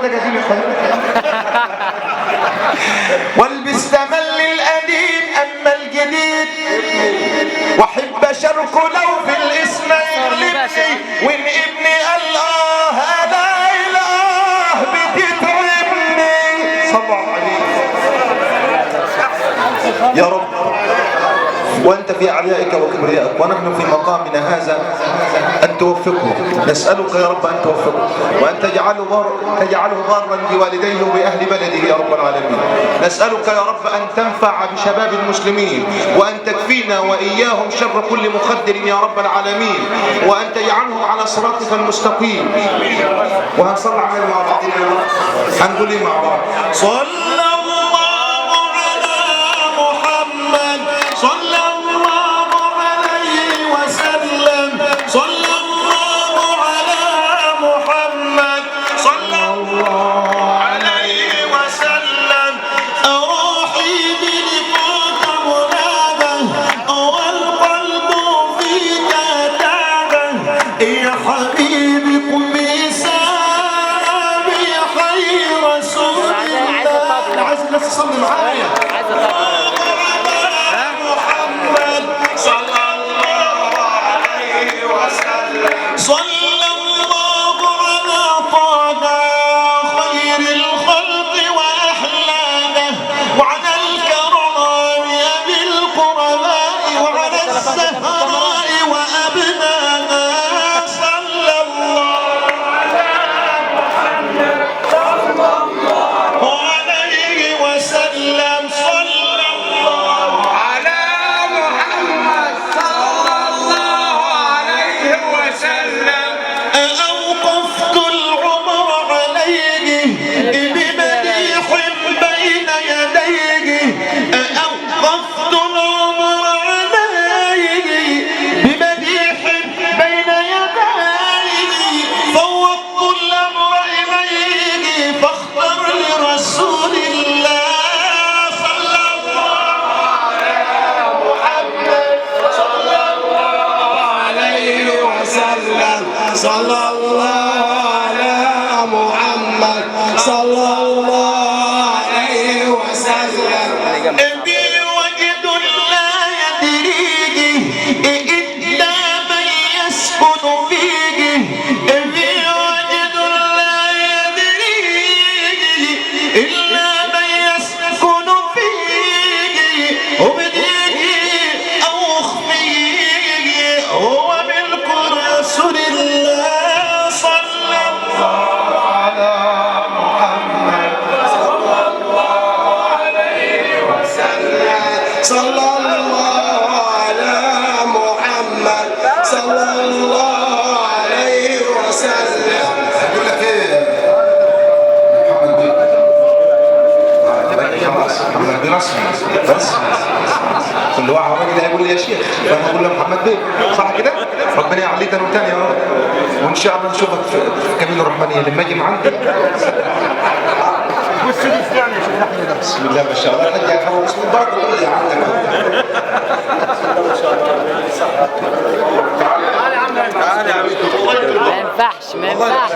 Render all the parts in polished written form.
ده قديم يا اخوان. والبس تملي القديم اما الجديد، واحب اشاركه لو في الاسم يغلبني، وان ابني قال لا اله بتتعبني. صلوا عليه يا رب. وأنت في أعلائك وكبريائك، ونحن في مقامنا هذا أن توفقه. نسألك يا رب أن توفقه، وأن تجعله بارا بوالديه وبأهل بلده يا رب العالمين. نسألك يا رب أن تنفع بشباب المسلمين، وأن تكفينا وإياهم شر كل مخدر يا رب العالمين، وأن تجعلهم على صراطك المستقيم. وهنصلي عليه مع بعضنا، هنقول مع بعض صلى الله على محمد، صلى الله عليه وسلم، صلى الله على محمد، صلى الله عليه وسلم. روحي بلقاك منابه، والقلب فيك تعبه، يا حبيبي قم سامي حي رسول الله. عايز الناس تصلي معايا. صلى الله على طه خير الخلق وأحلاده، وعلى الكرام أبي القرباء، وعلى الزهراء وأبنائها. صلى الله على محمد صلى الله عليه وسلم، صلى الله على محمد صلى الله عليه وسلم. أوقفت العمر عليه بمديح بين يديه، أوقفت العمر عليه بمديح بين يديه، فوضت الأمر إليه فاختر لرسول الله. صلى الله على محمد صلى الله عليه وسلم، صلى الله على محمد صلى الله عليه وسلم. بي وجد لا يدريه إلا من يسكن فيه، بي وجد لا يدريه إلا من يسكن فيه، أبديه أو أخفيه، هو ملك رسول الله. صلى الله على محمد صلى الله عليه وسلم، صلى الله على محمد صلى الله عليه وسلم. أقول لك إيه محمد بيه؟ خلاص محمد بيه رسمي رسمي. كل واحد راجل هيقول لي يا شيخ، فانا اقول له محمد بيه، صح كده؟ ربنا يعليك انا وتاني يا رب، وان شاء الله نشوفك في كمين الرحمانيه لما اجي معاك. بسم الله ما شاء الله. الحاج يا حبيبي بسم الله بركه كلها عندك. ما ينفعش ما ينفعش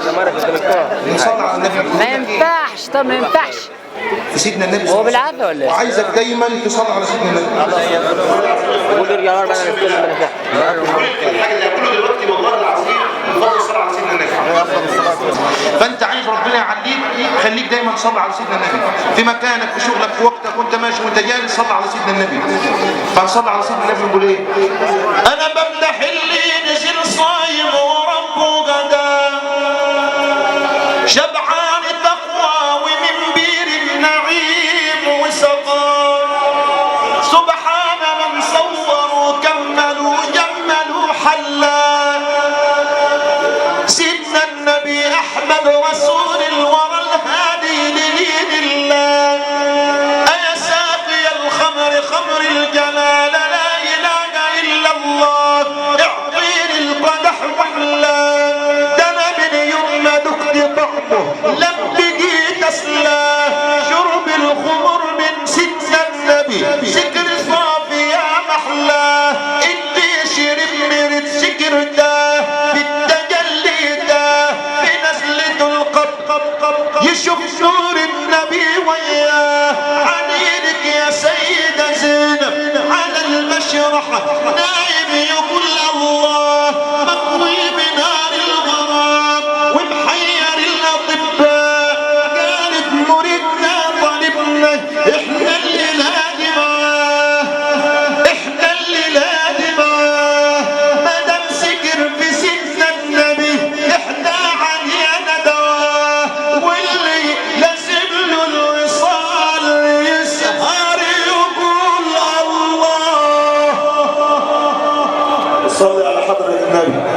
نصلي على النبي. ما ينفعش. طب ما ينفعش في سيدنا النبي هو بالعافيه ولا ايه؟ وعايزك دايما تصلي على سيدنا النبي. قول ارجع ورا بقى نتكلم انا فاهم. الحاجه اللي هقوله دلوقتي والله العظيم بفضل الصلاه على سيدنا النبي. فانت عايز ربنا يعليك، خليك دايما تصلي على سيدنا النبي في مكانك، في شغلك، في وقتك، وانت ماشي وانت جاي صلي على سيدنا النبي. فنصلي على سيدنا النبي ونقول ايه؟ انا بمدح اللي نزل صايم وربه غدا، شبعان التقوى ومن بير النعيم وسقى، سبحان من صور وكمل وجمل وحلى، سيدنا النبي احمد رسول الورى الهادي لدين الله. ايا ساقي الخمر خمر الجلال، لا اله الا الله، اعطيني القدح واحلى يشرح نايم يقول الله مقوي بنار الغرام ومحير الاطباء قالت مريدنا طالبنا احنا الليلة معاه احنا الليلة معاه مدام سكر في سيدنا النبي احنا علينا دواه واللي لازم له الوصال يسهر يقول الله. صلي على حضرة النبي.